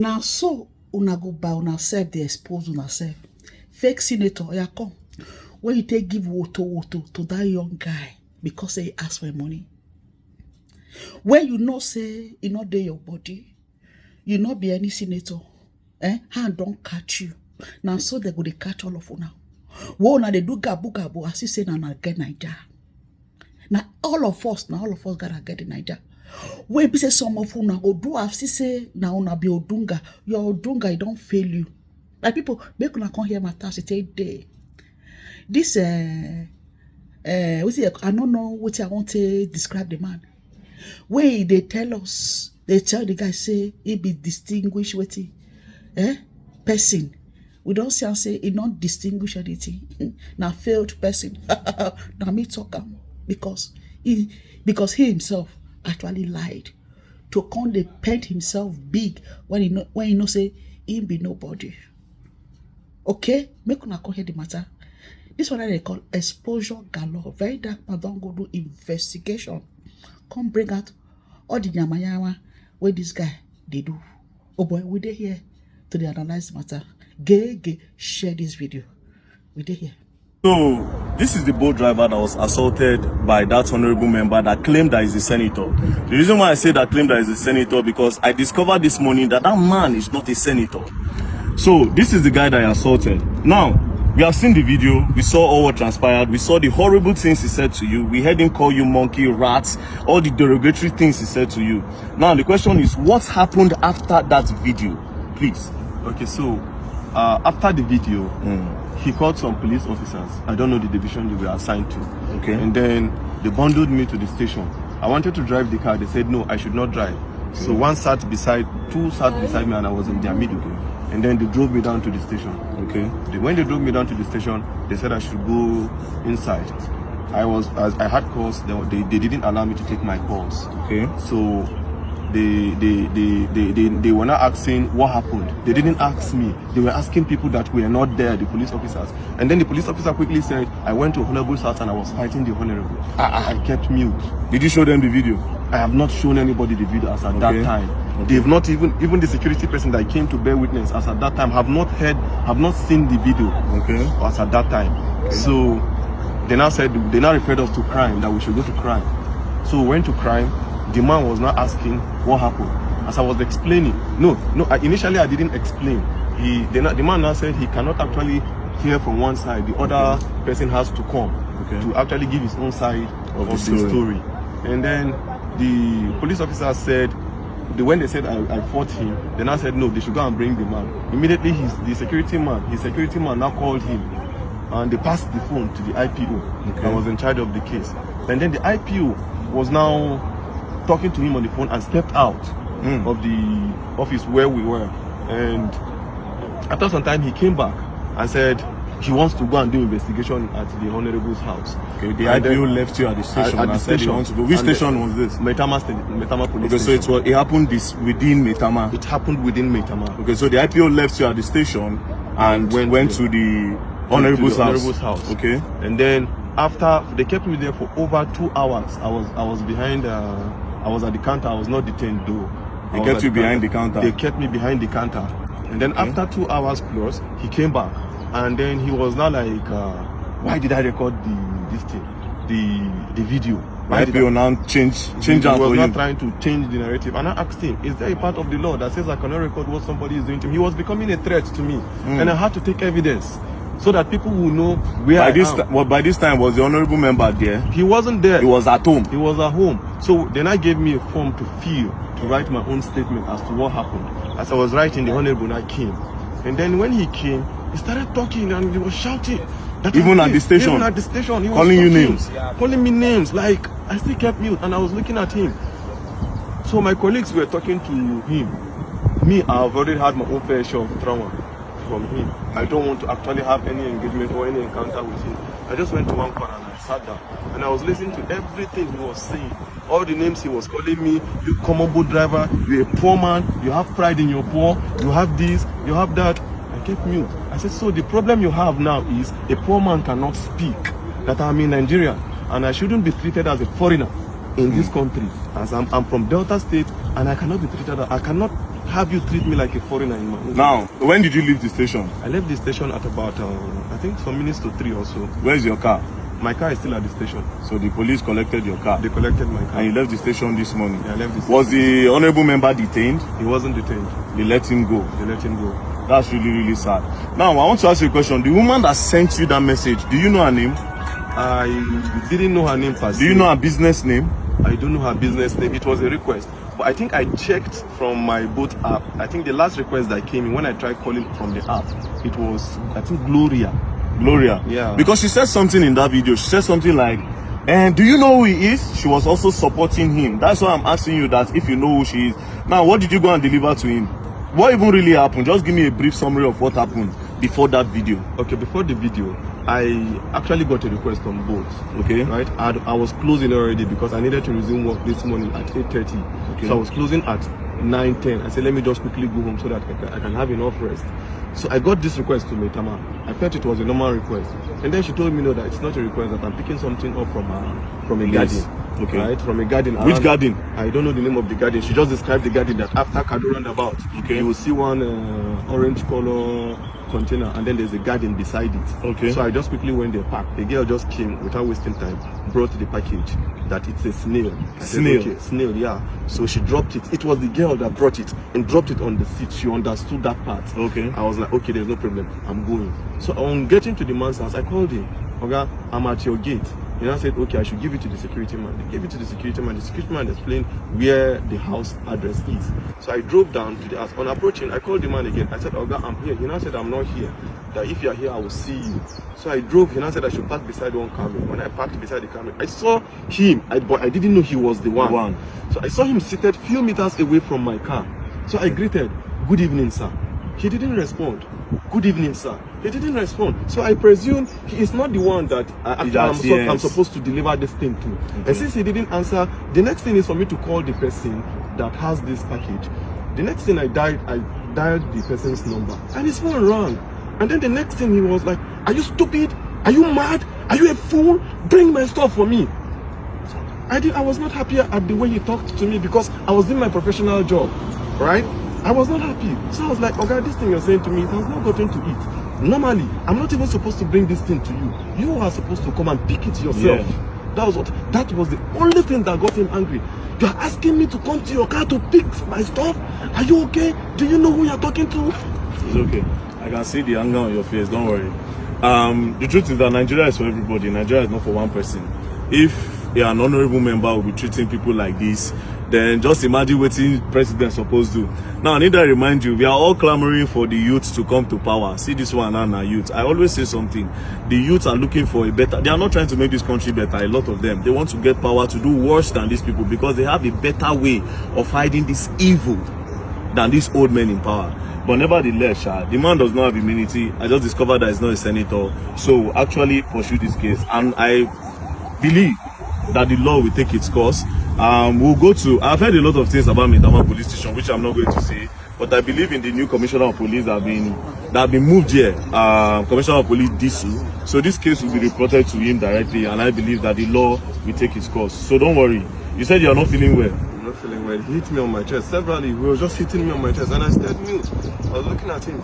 Now so una go by una self dey expose una self. Fake senator, oya come. When you take give woto to that young guy because he ask for money. When you know say e no dey your body, you no be any senator. Hand don't catch you. Now so they go dey catch all of una. Wo una dey do gabu as if say na get Naija. Now all of us gotta get the Naija. When be say some of una go do as if say na una be Odunga, your Odunga don't fail you. Like people make una come hear my task it day. This I don't know what I want to describe the man. When they tell us, they tell the guy say he be distinguished with person. We don't say he not distinguish anything. Now failed person. Now me talk because he himself actually lied to come they paint himself big when he know say he be nobody. Okay, make una come hear the matter. This one they call exposure galore. Very dark man don't go do investigation. Come bring out all the yamayama where this guy they do. Oh boy, we dey here to the analyze the matter. Gay, share this video. We dey here. So, this is the boat driver that was assaulted by that honorable member that claimed that he's a senator. The reason why I say that claimed that he's a senator because I discovered this morning that that man is not a senator. So, this is the guy that I assaulted. Now, we have seen the video. We saw all what transpired. We saw the horrible things he said to you. We heard him call you monkey, rats, all the derogatory things he said to you. Now, the question is, what happened after that video? Please. Okay, so, after the video, he called some police officers. I don't know the division they were assigned to. Okay. And then they bundled me to the station. I wanted to drive the car. They said, no, I should not drive. Okay. So two sat beside me and I was in their middle. Okay. And then they drove me down to the station. Okay. When they drove me down to the station, they said I should go inside. I had calls. They didn't allow me to take my calls. Okay. So they were not asking what happened. They didn't ask me. They were asking people that were not there, the police officers. And then the police officer quickly said, I went to Honorable's house and I was fighting the Honorable. I kept mute. Did you show them the video? I have not shown anybody the video as at that time. Okay. They've not even the security person that came to bear witness as at that time have not seen the video. Okay. As at that time. Okay. So they now referred us to crime, that we should go to crime. So we went to crime. The man was not asking what happened. As I was explaining, initially I didn't explain. The man now said he cannot actually hear from one side. The other person has to come to actually give his own side of the story. And then the police officer said, when they said I fought him, they now said no, they should go and bring the man. Immediately his security man now called him, and they passed the phone to the IPO that was in charge of the case. And then the IPO was now talking to him on the phone and stepped out of the office where we were. And after some time he came back and said he wants to go and do investigation at the Honorable's house. Okay, the IPO left you at the station and said he wants to go. Which station was this? Maitama police station. So it happened within Maitama? It happened within Maitama. Okay, so the IPO left you at the station and went to the Honorable's house. Okay. And then after, they kept me there for over 2 hours. I was behind, I was at the counter. I was not detained though. They kept you behind the counter? They kept me behind the counter. And then after 2 hours plus, he came back. And then he was now like, why did I record the video? Why did you now change He was not trying to change the narrative. And I asked him, is there a part of the law that says I cannot record what somebody is doing to me? He was becoming a threat to me. And I had to take evidence so that people will know where I am. By this time, was the honorable member there? He wasn't there. He was at home? He was at home. So then I gave me a form to fill, to write my own statement as to what happened. As I was writing, the honorable I came. And then when he came, he started talking and he was shouting. Even at the station? Even at the station. He was calling you names? Calling me names. Like, I still kept mute and I was looking at him. So my colleagues were talking to him. Me, I've already had my own fair share of trauma from him. I don't want to actually have any engagement or any encounter with him. I just went to one corner and I sat down. And I was listening to everything he was saying. All the names he was calling me. You common boat driver, you're a poor man, you have pride in your poor, you have this, you have that. I kept mute. I said, so the problem you have now is a poor man cannot speak that I'm in Nigeria and I shouldn't be treated as a foreigner in this country, as I'm from Delta State and I cannot be treated, I cannot have you treat me like a foreigner in my Now, when did you leave the station? I left the station at about, I think some minutes to 3 or so. Where's your car? My car is still at the station. So the police collected your car. They collected my car. And you left the station this morning. Yeah, I left the station. Was the honorable member detained? He wasn't detained. They let him go. They let him go. That's really, really sad. Now, I want to ask you a question. The woman that sent you that message, do you know her name? I didn't know her name per se. Do you know her business name? I don't know her business name. It was a request. But I think I checked from my boat app. I think the last request that came in when I tried calling from the app, it was, I think, Gloria. Gloria. Yeah. Because she said something in that video. She said something like, and do you know who he is? She was also supporting him. That's why I'm asking you that if you know who she is. Now, what did you go and deliver to him? What even really happened? Just give me a brief summary of what happened before that video. Okay, before the video, I actually got a request on boat. Okay. Right? I was closing already because I needed to resume work this morning at 8:30. Okay. So I was closing at 9:10. I said, let me just quickly go home so that I can have enough rest. So I got this request to Maitama. I felt it was a normal request. And then she told me, no, that it's not a request, that I'm picking something up from a Yes. garden. Okay. Right? From a garden. Which around- garden? I don't know the name of the garden. She just described the garden that after Kado roundabout, Okay. you will see one orange color container and then there's a garden beside it. Okay. So I just quickly went there, parked. The girl just came without wasting time, brought the package that it's a snail. I said, Snail? okay, snail, yeah. So she dropped it. It was the girl that brought it and dropped it on the seat. She understood that part. Okay. I was like, okay, there's no problem. I'm going. So on getting to the man's house, I called him. Oga, I'm at your gate. He now said, okay, I should give it to the security man. They gave it to the security man. The security man explained where the house address is. So I drove down to the house. On approaching, I called the man again. I said, Oga, I'm here. He now said, I'm not here. That if you're here, I will see you. So I drove. He now said I should park beside one camera. When I parked beside the camera, I saw him, but I didn't know he was the one. So I saw him seated few meters away from my car. So I greeted, good evening, sir. He didn't respond. Good evening, sir. He didn't respond. So I presume he is not the one that I'm supposed to deliver this thing to. Okay. And since he didn't answer, the next thing is for me to call the person that has this package. The next thing I dialed the person's number and his phone rang. And then the next thing he was like, are you stupid? Are you mad? Are you a fool? Bring my stuff for me. I was not happy at the way he talked to me because I was doing my professional job, right? I was not happy. So I was like, okay, this thing you're saying to me, it has not gotten to it. Normally, I'm not even supposed to bring this thing to you. You are supposed to come and pick it yourself. Yeah. That was the only thing that got him angry. You are asking me to come to your car to pick my stuff? Are you okay? Do you know who you're talking to? It's okay. I can see the anger on your face. Don't worry. The truth is that Nigeria is for everybody. Nigeria is not for one person. If an honorable member will be treating people like this, then just imagine what the president supposed to do. Now, I need to remind you, we are all clamoring for the youth to come to power. See this one and our youth. I always say something. The youth are looking for a better. They are not trying to make this country better. A lot of them. They want to get power to do worse than these people because they have a better way of hiding this evil than these old men in power. But nevertheless, the man does not have immunity. I just discovered that he's not a senator. So actually pursue this case. And I believe that the law will take its course. We'll go to, I've heard a lot of things about Maitama police station, which I'm not going to say, but I believe in the new commissioner of police that have been moved here, Commissioner of Police Disu. So this case will be reported to him directly, and I believe that the law will take its course. So don't worry. You said you're not feeling well. I'm not feeling well. He hit me on my chest severally. He was just hitting me on my chest, and I stayed mute. I was looking at him.